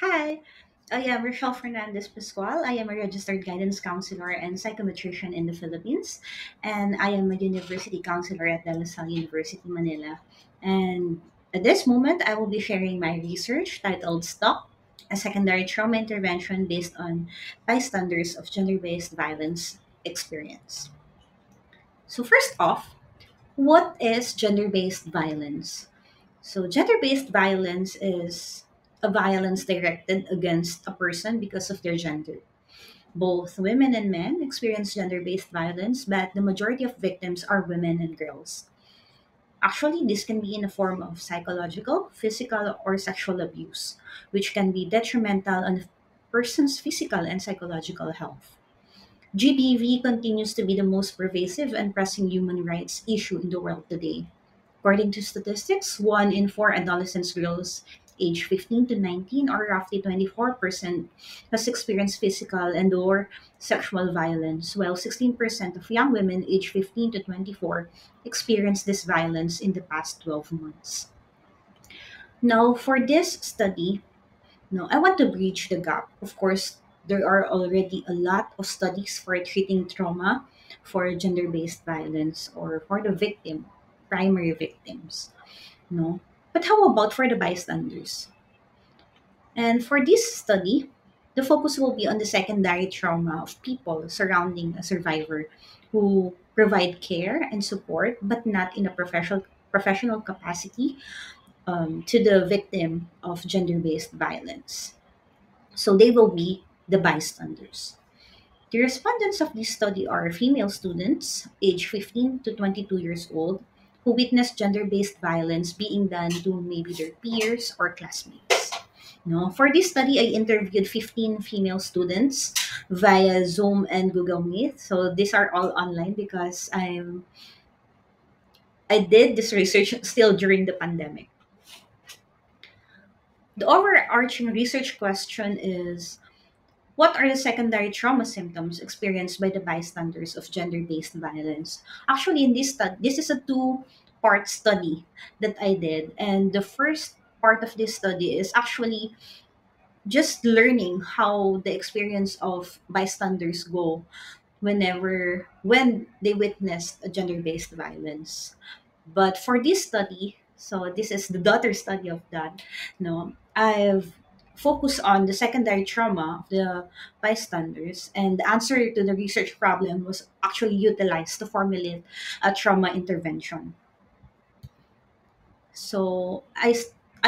Hi, I am Rochelle Fernandez Pascual. I am a registered guidance counselor and psychometrician in the Philippines, and I am a university counselor at De La Salle University, Manila. And at this moment, I will be sharing my research titled "Stop: A Secondary Trauma Intervention Based on Bystanders of Gender-Based Violence Experience." So, first off, what is gender-based violence? So, gender based violence is a violence directed against a person because of their gender. Both women and men experience gender based violence, but the majority of victims are women and girls. Actually, this can be in the form of psychological, physical, or sexual abuse, which can be detrimental on a person's physical and psychological health. GBV continues to be the most pervasive and pressing human rights issue in the world today. According to statistics, 1 in 4 adolescent girls aged 15 to 19, or roughly 24%, has experienced physical and or sexual violence, while 16% of young women aged 15 to 24 experienced this violence in the past 12 months. Now, for this study, no, I want to bridge the gap. Of course, there are already a lot of studies for treating trauma for gender-based violence or for the victim, primary victims. No. But how about for the bystanders? And for this study, the focus will be on the secondary trauma of people surrounding a survivor who provide care and support, but not in a professional capacity to the victim of gender-based violence. So they will be the bystanders. The respondents of this study are female students aged 15 to 22 years old who witnessed gender based violence being done to maybe their peers or classmates. No, for this study, I interviewed 15 female students via Zoom and Google Meet. So these are all online because I did this research still during the pandemic. The overarching research question is: what are the secondary trauma symptoms experienced by the bystanders of gender-based violence? Actually, in this study, this is a two-part study that I did, and the first part of this study is actually just learning how the experience of bystanders go when they witnessed a gender-based violence. But for this study, so this is the daughter study of that. No, I've focused on the secondary trauma of the bystanders, and the answer to the research problem was actually utilized to formulate a trauma intervention. So I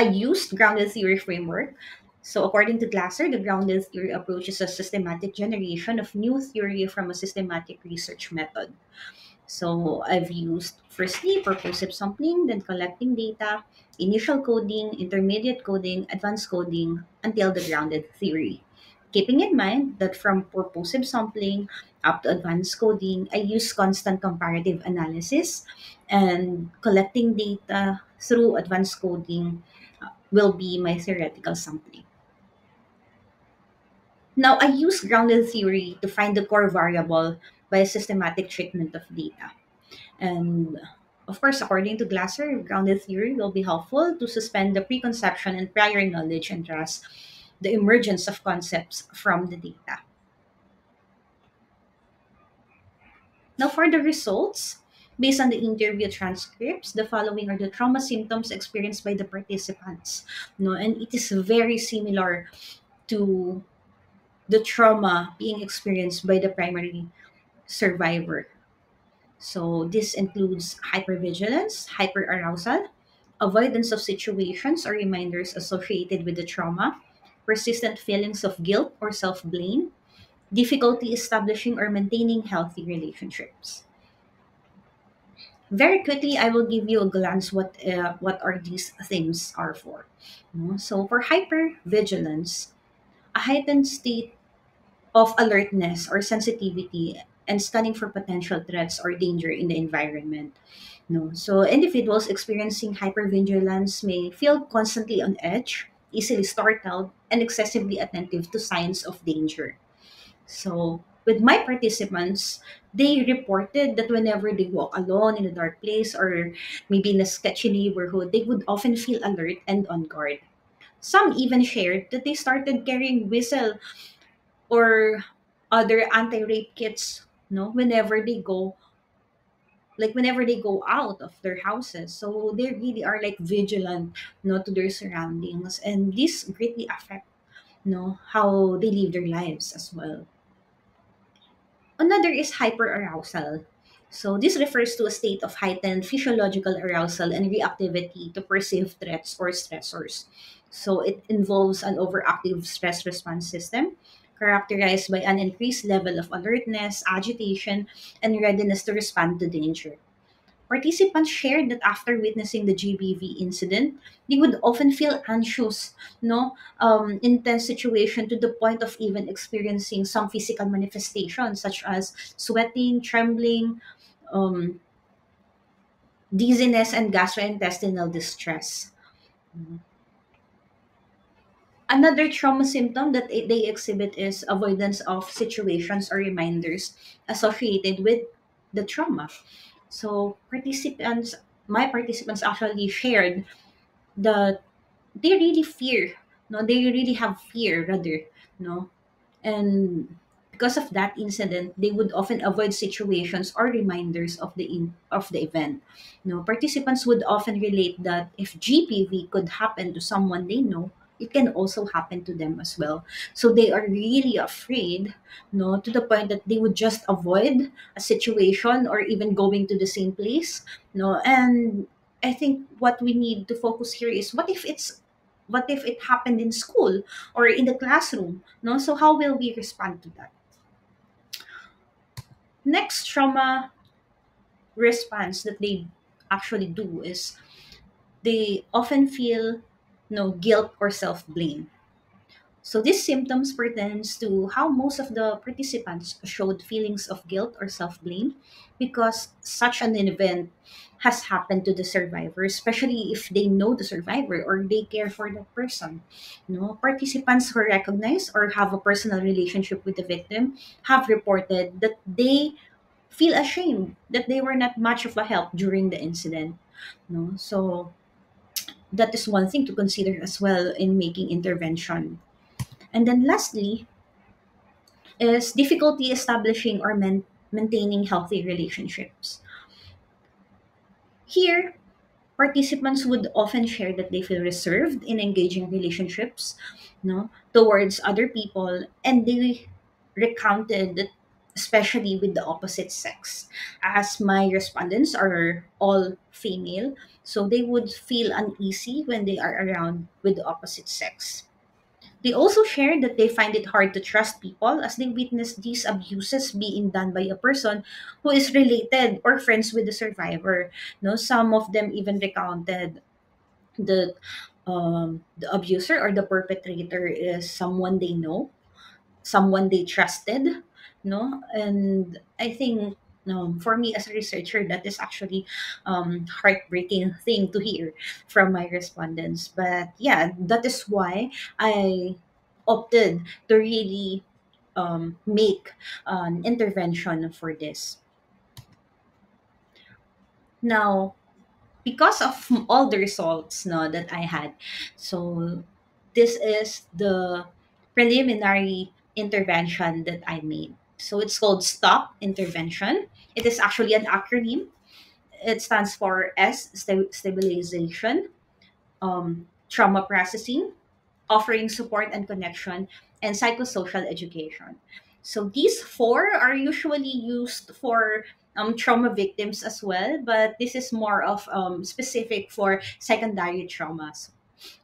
used grounded theory framework. So according to Glasser, the grounded theory approach is a systematic generation of new theory from a systematic research method. So I've used firstly purposive sampling, then collecting data, initial coding, intermediate coding, advanced coding, until the grounded theory. Keeping in mind that from purposive sampling up to advanced coding, I use constant comparative analysis, and collecting data through advanced coding will be my theoretical sampling. Now, I use grounded theory to find the core variable by a systematic treatment of data. And of course, according to Glasser, grounded theory will be helpful to suspend the preconception and prior knowledge and trust the emergence of concepts from the data. Now, for the results, based on the interview transcripts, the following are the trauma symptoms experienced by the participants. No, and it is very similar to the trauma being experienced by the primary survivor. So this includes hypervigilance, hyperarousal, avoidance of situations or reminders associated with the trauma, persistent feelings of guilt or self blame, difficulty establishing or maintaining healthy relationships. Very quickly, I will give you a glance what are these things are for. No? So for hypervigilance, a heightened state of alertness or sensitivity and scanning for potential threats or danger in the environment. No. So individuals experiencing hypervigilance may feel constantly on edge, easily startled, and excessively attentive to signs of danger. So with my participants, they reported that whenever they walk alone in a dark place or maybe in a sketchy neighborhood, they would often feel alert and on guard. Some even shared that they started carrying whistle or other anti-rape kits, whenever they go, like whenever they go out of their houses. So they really are like vigilant, to their surroundings, and this greatly affect, how they live their lives as well. Another is hyperarousal. So this refers to a state of heightened physiological arousal and reactivity to perceived threats or stressors. So it involves an overactive stress response system characterized by an increased level of alertness, agitation, and readiness to respond to danger. Participants shared that after witnessing the GBV incident, they would often feel anxious, intense situation to the point of even experiencing some physical manifestations such as sweating, trembling, um, dizziness, and gastrointestinal distress. Another trauma symptom that they exhibit is avoidance of situations or reminders associated with the trauma. So my participants actually shared that they really fear, no, they really have fear rather, no, and because of that incident, they would often avoid situations or reminders of the event. Participants would often relate that if GPV could happen to someone they know, it can also happen to them as well. So they are really afraid, no, to the point that they would just avoid a situation or even going to the same place, no. And I think what we need to focus here is what if it happened in school or in the classroom, no? So how will we respond to that? Next trauma response that they actually do is they often feel guilt or self-blame. So these symptoms pertains to how most of the participants showed feelings of guilt or self-blame because such an event has happened to the survivor, especially if they know the survivor or they care for that person. Participants who recognize or have a personal relationship with the victim have reported that they feel ashamed that they were not much of a help during the incident. So that is one thing to consider as well in making intervention. And then lastly is difficulty establishing or maintaining healthy relationships. Here, participants would often share that they feel reserved in engaging relationships, towards other people, and they recounted that especially with the opposite sex. As my respondents are all female, so they would feel uneasy when they are around with the opposite sex. They also shared that they find it hard to trust people as they witness these abuses being done by a person who is related or friends with the survivor. No, some of them even recounted that the abuser or the perpetrator is someone they know, someone they trusted, and I think, for me as a researcher, that is actually heartbreaking thing to hear from my respondents. But yeah, that is why I opted to really make an intervention for this. Now, because of all the results, that I had, so this is the preliminary intervention that I made. So it's called STOP intervention. It is actually an acronym. It stands for stabilization, trauma processing, offering support and connection, and psychosocial education. So these four are usually used for trauma victims as well, but this is more of specific for secondary traumas.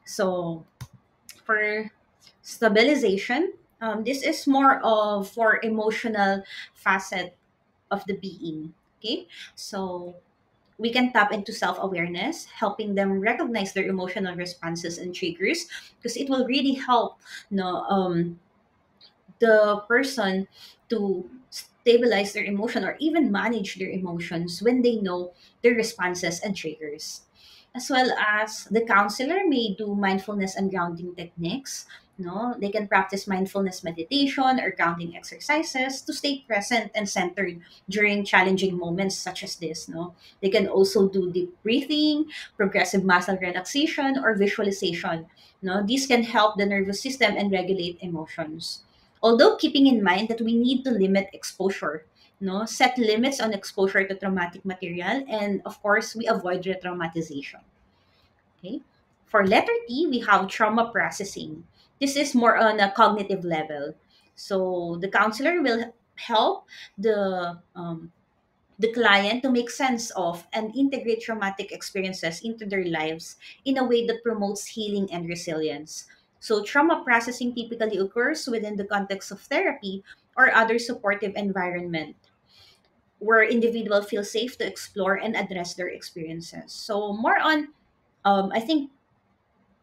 So for stabilization, this is more of for emotional facet of the being. Okay, so we can tap into self-awareness, helping them recognize their emotional responses and triggers, because it will really help, the person to stabilize their emotion or even manage their emotions when they know their responses and triggers. as well as the counselor may do mindfulness and grounding techniques. No, they can practice mindfulness meditation or grounding exercises to stay present and centered during challenging moments such as this. No, they can also do deep breathing, progressive muscle relaxation, or visualization. No, these can help the nervous system and regulate emotions. Although keeping in mind that we need to limit exposure, no, set limits on exposure to traumatic material, and of course we avoid re-traumatization. Okay. For letter T, we have trauma processing. This is more on a cognitive level. So the counselor will help the client to make sense of and integrate traumatic experiences into their lives in a way that promotes healing and resilience. So trauma processing typically occurs within the context of therapy or other supportive environment where individuals feel safe to explore and address their experiences. So more on, I think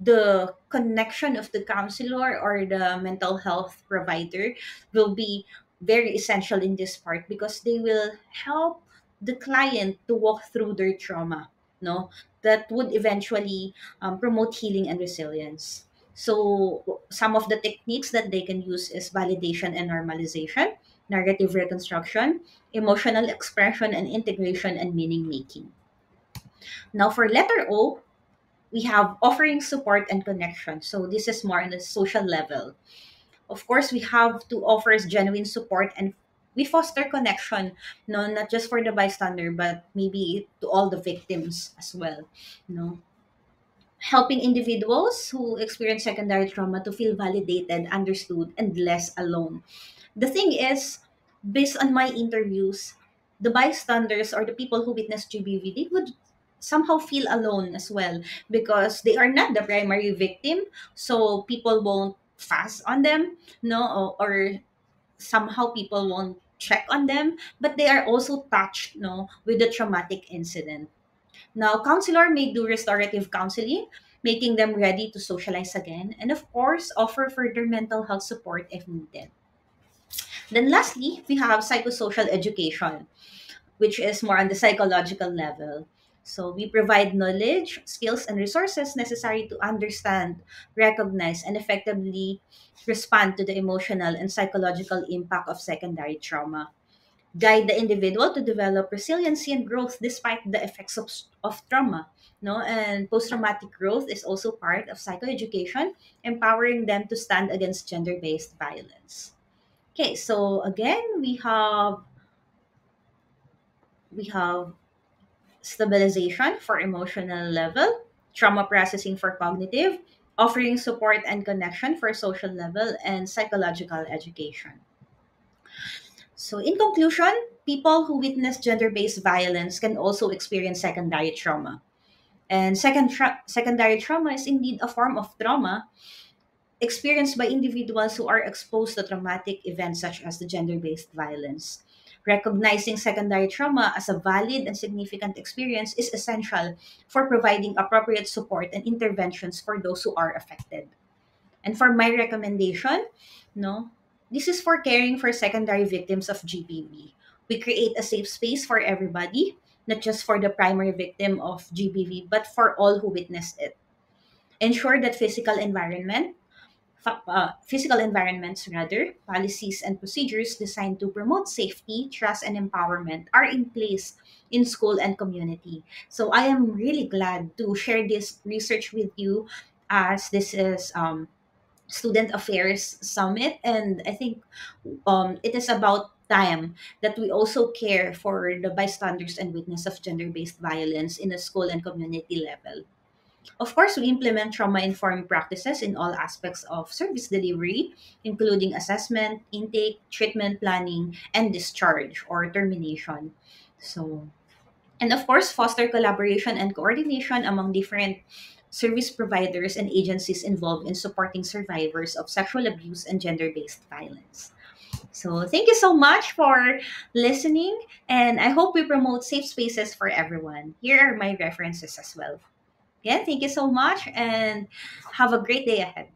the connection of the counselor or the mental health provider will be very essential in this part because they will help the client to walk through their trauma, no, that would eventually promote healing and resilience. So some of the techniques that they can use is validation and normalization, narrative reconstruction, emotional expression and integration, and meaning making. Now for letter O, we have offering support and connection. So this is more on the social level. Of course, we have to offer genuine support, and we foster connection, no, not just for the bystander, but maybe to all the victims as well. No, helping individuals who experience secondary trauma to feel validated, understood, and less alone. The thing is, based on my interviews, the bystanders or the people who witnessed GBV, they would somehow feel alone as well because they are not the primary victim. So people won't fast on them, no, or somehow people won't check on them, but they are also touched, no, with the traumatic incident. Now, counselor may do restorative counseling, making them ready to socialize again, and of course, offer further mental health support if needed. Then lastly, we have psychosocial education, which is more on the psychological level. So we provide knowledge, skills, and resources necessary to understand, recognize, and effectively respond to the emotional and psychological impact of secondary trauma. Guide the individual to develop resiliency and growth despite the effects of trauma. No, and post-traumatic growth is also part of psychoeducation, empowering them to stand against gender-based violence. Okay, so again, we have stabilization for emotional level, trauma processing for cognitive, offering support and connection for social level, and psychological education. So, in conclusion, people who witness gender based violence can also experience secondary trauma. And secondary trauma is indeed a form of trauma experienced by individuals who are exposed to traumatic events such as the gender based violence. Recognizing secondary trauma as a valid and significant experience is essential for providing appropriate support and interventions for those who are affected. And for my recommendation, no, this is for caring for secondary victims of GBV. We create a safe space for everybody, not just for the primary victim of GBV, but for all who witnessed it. Ensure that physical environments rather, policies and procedures designed to promote safety, trust, and empowerment are in place in school and community. So I am really glad to share this research with you as this is Student Affairs Summit. And I think it is about time that we also care for the bystanders and witness of gender-based violence in the school and community level. Of course, we implement trauma informed practices in all aspects of service delivery, including assessment, intake, treatment planning, and discharge or termination. So, and of course, foster collaboration and coordination among different service providers and agencies involved in supporting survivors of sexual abuse and gender based violence. So, thank you so much for listening, and I hope we promote safe spaces for everyone. Here are my references as well. Again, thank you so much and have a great day ahead.